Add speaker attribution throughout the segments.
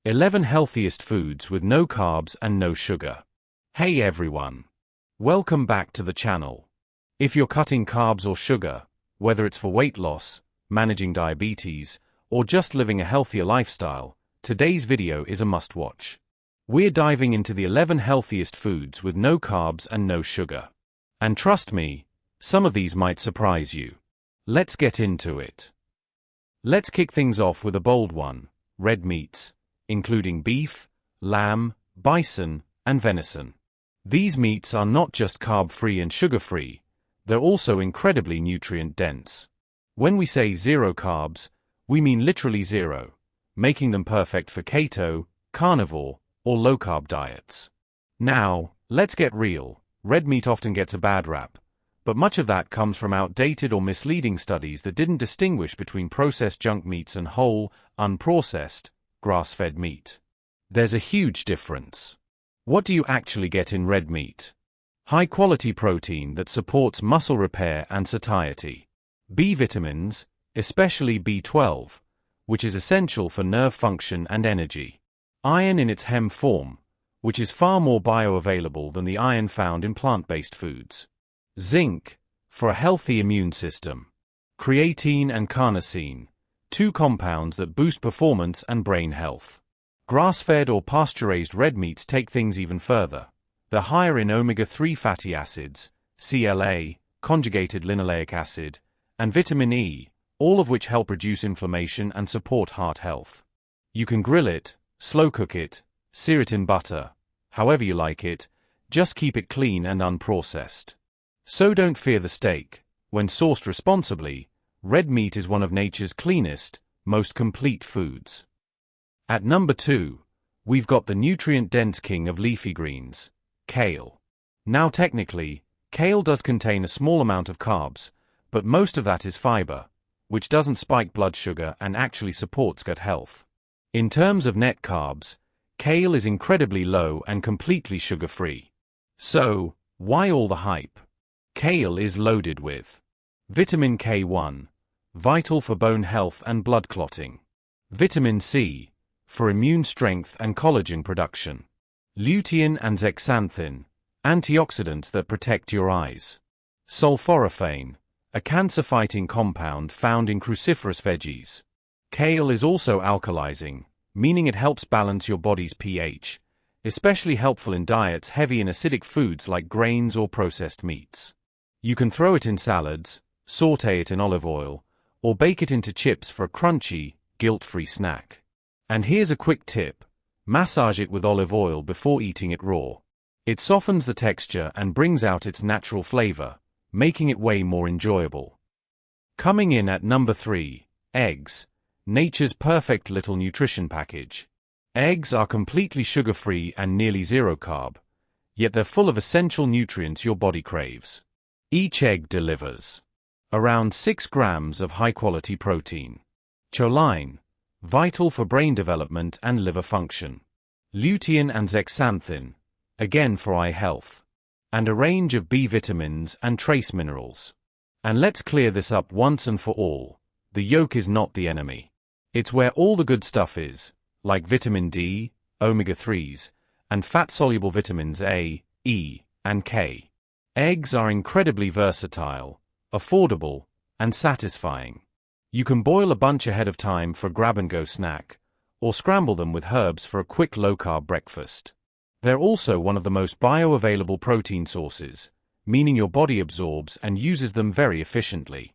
Speaker 1: 11 healthiest foods with no carbs and no sugar. Hey everyone. Welcome back to the channel. If you're cutting carbs or sugar, whether it's for weight loss, managing diabetes, or just living a healthier lifestyle, today's video is a must-watch. We're diving into the 11 healthiest foods with no carbs and no sugar. And trust me, some of these might surprise you. Let's get into it. Let's kick things off with a bold one: red meats, including beef, lamb, bison, and venison. These meats are not just carb-free and sugar-free, they're also incredibly nutrient-dense. When we say zero carbs, we mean literally zero, making them perfect for keto, carnivore, or low-carb diets. Now, let's get real. Red meat often gets a bad rap, but much of that comes from outdated or misleading studies that didn't distinguish between processed junk meats and whole, unprocessed, grass-fed meat. There's a huge difference. What do you actually get in red meat? High-quality protein that supports muscle repair and satiety. B vitamins, especially B12, which is essential for nerve function and energy. Iron in its heme form, which is far more bioavailable than the iron found in plant-based foods. Zinc, for a healthy immune system. Creatine and carnosine, two compounds that boost performance and brain health. Grass-fed or pasture-raised red meats take things even further. They're higher in omega-3 fatty acids, CLA, conjugated linoleic acid, and vitamin E, all of which help reduce inflammation and support heart health. You can grill it, slow cook it, sear it in butter, however you like it, just keep it clean and unprocessed. So don't fear the steak. When sourced responsibly, red meat is one of nature's cleanest, most complete foods. At number 2, we've got the nutrient-dense king of leafy greens, kale. Now technically, kale does contain a small amount of carbs, but most of that is fiber, which doesn't spike blood sugar and actually supports gut health. In terms of net carbs, kale is incredibly low and completely sugar-free. So, why all the hype? Kale is loaded with vitamin K1, vital for bone health and blood clotting. Vitamin C, for immune strength and collagen production. Lutein and zeaxanthin, antioxidants that protect your eyes. Sulforaphane, a cancer-fighting compound found in cruciferous veggies. Kale is also alkalizing, meaning it helps balance your body's pH, especially helpful in diets heavy in acidic foods like grains or processed meats. You can throw it in salads, saute it in olive oil, or bake it into chips for a crunchy, guilt-free snack. And here's a quick tip: massage it with olive oil before eating it raw. It softens the texture and brings out its natural flavor, making it way more enjoyable. Coming in at number 3, eggs, nature's perfect little nutrition package. Eggs are completely sugar-free and nearly zero carb, yet they're full of essential nutrients your body craves. Each egg delivers around 6 grams of high-quality protein. Choline, vital for brain development and liver function. Lutein and zeaxanthin, again for eye health. And a range of B vitamins and trace minerals. And let's clear this up once and for all: the yolk is not the enemy. It's where all the good stuff is, like vitamin D, omega-3s, and fat-soluble vitamins A, E, and K. Eggs are incredibly versatile, affordable, and satisfying. You can boil a bunch ahead of time for a grab-and-go snack, or scramble them with herbs for a quick low-carb breakfast. They're also one of the most bioavailable protein sources, meaning your body absorbs and uses them very efficiently.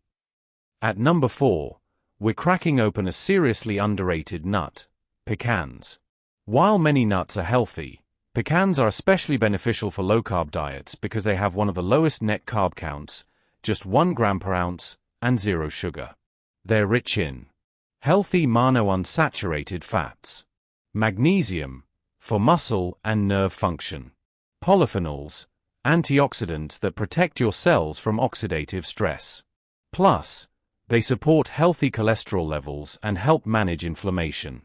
Speaker 1: At number 4, we're cracking open a seriously underrated nut: pecans. While many nuts are healthy, pecans are especially beneficial for low-carb diets because they have one of the lowest net carb counts, just 1 gram per ounce, and zero sugar. They're rich in healthy monounsaturated fats, magnesium, for muscle and nerve function, polyphenols, antioxidants that protect your cells from oxidative stress. Plus, they support healthy cholesterol levels and help manage inflammation.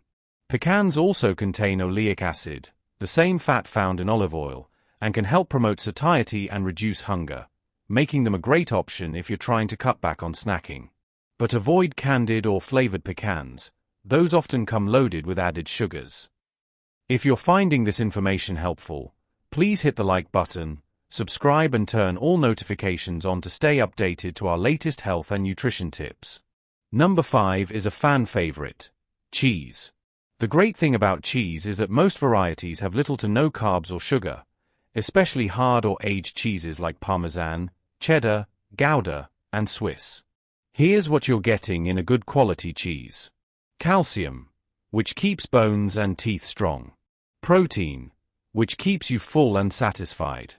Speaker 1: Pecans also contain oleic acid, the same fat found in olive oil, and can help promote satiety and reduce hunger, making them a great option if you're trying to cut back on snacking. But avoid candied or flavored pecans, those often come loaded with added sugars. If you're finding this information helpful, please hit the like button, subscribe and turn all notifications on to stay updated to our latest health and nutrition tips. Number 5 is a fan favorite: cheese. The great thing about cheese is that most varieties have little to no carbs or sugar, especially hard or aged cheeses like Parmesan, Cheddar, Gouda, and Swiss. Here's what you're getting in a good quality cheese: calcium, which keeps bones and teeth strong; protein, which keeps you full and satisfied;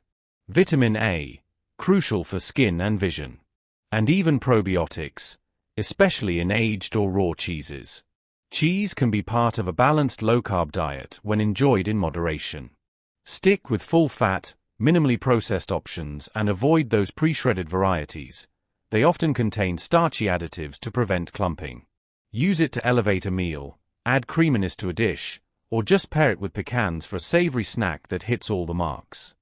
Speaker 1: vitamin A, crucial for skin and vision; and even probiotics, especially in aged or raw cheeses. Cheese can be part of a balanced low-carb diet when enjoyed in moderation. Stick with full-fat, minimally processed options and avoid those pre-shredded varieties. They often contain starchy additives to prevent clumping. Use it to elevate a meal, add creaminess to a dish, or just pair it with pecans for a savory snack that hits all the marks.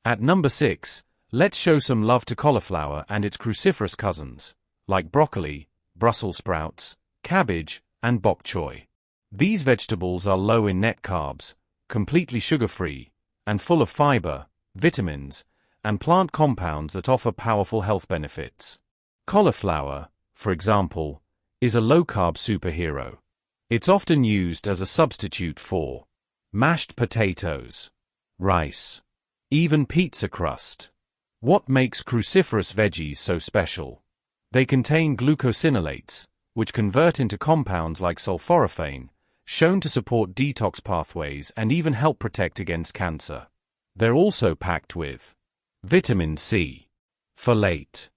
Speaker 1: At number 6, let's show some love to cauliflower and its cruciferous cousins, like broccoli, Brussels sprouts, cabbage, and bok choy. These vegetables are low in net carbs, completely sugar-free, and full of fiber, vitamins, and plant compounds that offer powerful health benefits. Cauliflower, for example, is a low-carb superhero. It's often used as a substitute for mashed potatoes, rice, even pizza crust. What makes cruciferous veggies so special? They contain glucosinolates, which convert into compounds like sulforaphane, shown to support detox pathways and even help protect against cancer. They're also packed with vitamin C, folate,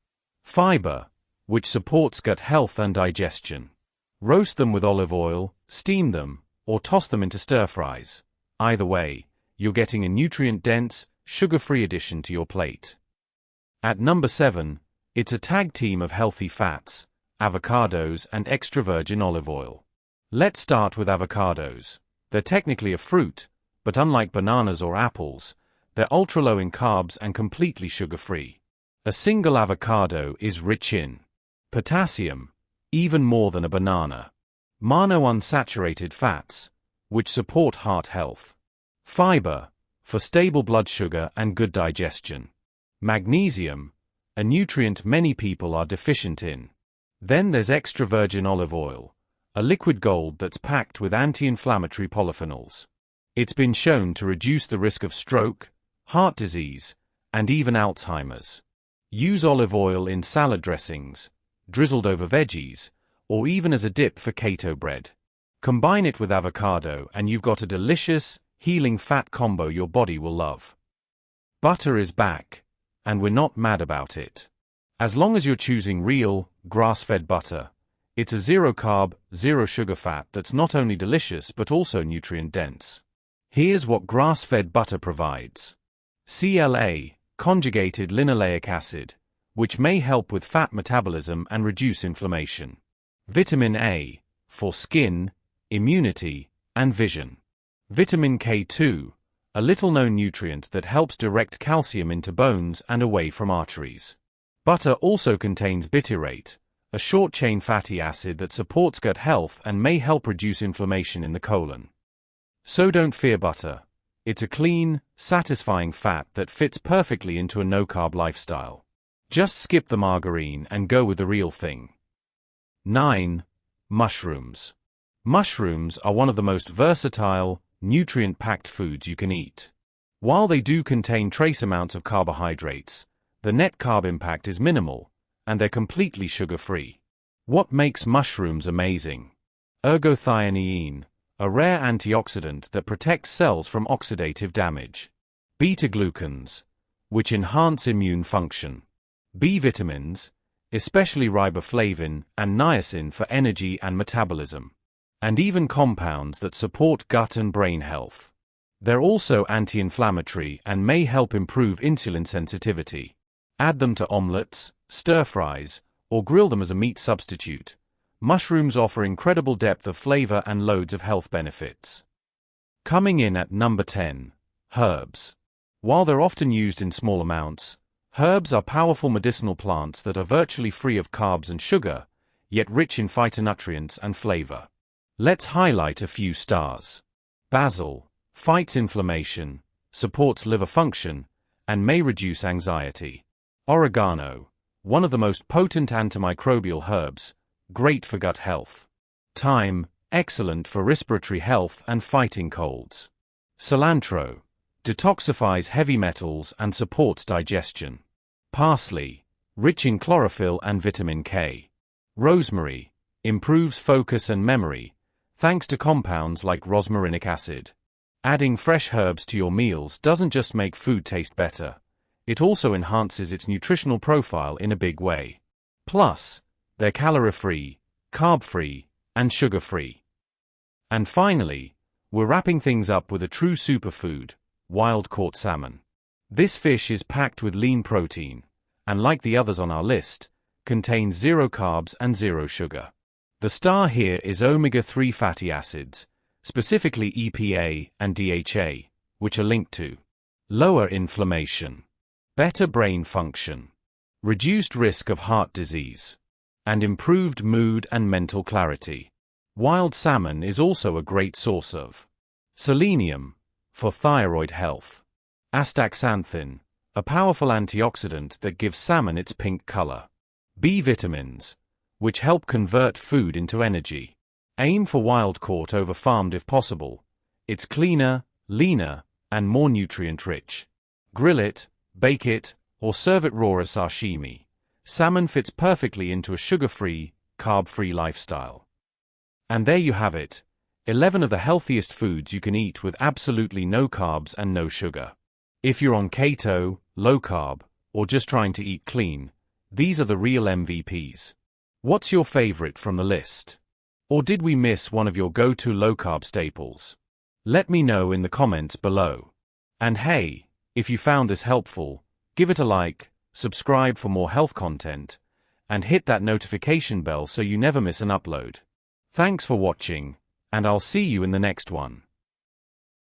Speaker 1: fiber, which supports gut health and digestion. Roast them with olive oil, steam them, or toss them into stir-fries. Either way, you're getting a nutrient-dense, sugar-free addition to your plate. At number 7, it's a tag team of healthy fats: avocados and extra virgin olive oil. Let's start with avocados. They're technically a fruit, but unlike bananas or apples, they're ultra-low in carbs and completely sugar-free. A single avocado is rich in potassium, even more than a banana; monounsaturated fats, which support heart health; fiber, for stable blood sugar and good digestion; magnesium, a nutrient many people are deficient in. Then there's extra virgin olive oil, a liquid gold that's packed with anti-inflammatory polyphenols. It's been shown to reduce the risk of stroke, heart disease, and even Alzheimer's. Use olive oil in salad dressings, drizzled over veggies, or even as a dip for keto bread. Combine it with avocado and you've got a delicious, healing fat combo your body will love. Butter is back, and we're not mad about it. As long as you're choosing real, grass-fed butter, it's a zero-carb, zero-sugar fat that's not only delicious but also nutrient-dense. Here's what grass-fed butter provides: CLA, conjugated linoleic acid, which may help with fat metabolism and reduce inflammation; vitamin A, for skin, immunity, and vision; vitamin K2, a little-known nutrient that helps direct calcium into bones and away from arteries. Butter also contains butyrate, a short-chain fatty acid that supports gut health and may help reduce inflammation in the colon. So don't fear butter. It's a clean, satisfying fat that fits perfectly into a no-carb lifestyle. Just skip the margarine and go with the real thing. 9. Mushrooms. Mushrooms are one of the most versatile, nutrient-packed foods you can eat. While they do contain trace amounts of carbohydrates, the net carb impact is minimal, and they're completely sugar-free. What makes mushrooms amazing? Ergothioneine, a rare antioxidant that protects cells from oxidative damage; beta-glucans, which enhance immune function; B vitamins, especially riboflavin and niacin for energy and metabolism; and even compounds that support gut and brain health. They're also anti-inflammatory and may help improve insulin sensitivity. Add them to omelets, stir-fries, or grill them as a meat substitute. Mushrooms offer incredible depth of flavor and loads of health benefits. Coming in at number 10, herbs. While they're often used in small amounts, herbs are powerful medicinal plants that are virtually free of carbs and sugar, yet rich in phytonutrients and flavor. Let's highlight a few stars. Basil, fights inflammation, supports liver function, and may reduce anxiety. Oregano, one of the most potent antimicrobial herbs, great for gut health. Thyme, excellent for respiratory health and fighting colds. Cilantro, detoxifies heavy metals and supports digestion. Parsley, rich in chlorophyll and vitamin K. Rosemary, improves focus and memory, thanks to compounds like rosmarinic acid. Adding fresh herbs to your meals doesn't just make food taste better, it also enhances its nutritional profile in a big way. Plus, they're calorie-free, carb-free, and sugar-free. And finally, we're wrapping things up with a true superfood, wild-caught salmon. This fish is packed with lean protein, and like the others on our list, contains 0 carbs and 0 sugar. The star here is omega-3 fatty acids, specifically EPA and DHA, which are linked to lower inflammation, better brain function, reduced risk of heart disease, and improved mood and mental clarity. Wild salmon is also a great source of selenium, for thyroid health, astaxanthin, a powerful antioxidant that gives salmon its pink color, B vitamins, which help convert food into energy. Aim for wild-caught over farmed if possible. It's cleaner, leaner, and more nutrient-rich. Grill it, bake it, or serve it raw as sashimi. Salmon fits perfectly into a sugar-free, carb-free lifestyle. And there you have it, 11 of the healthiest foods you can eat with absolutely no carbs and no sugar. If you're on keto, low-carb, or just trying to eat clean, these are the real MVPs. What's your favorite from the list? Or did we miss one of your go-to low-carb staples? Let me know in the comments below. And hey, if you found this helpful, give it a like, subscribe for more health content, and hit that notification bell so you never miss an upload. Thanks for watching, and I'll see you in the next one.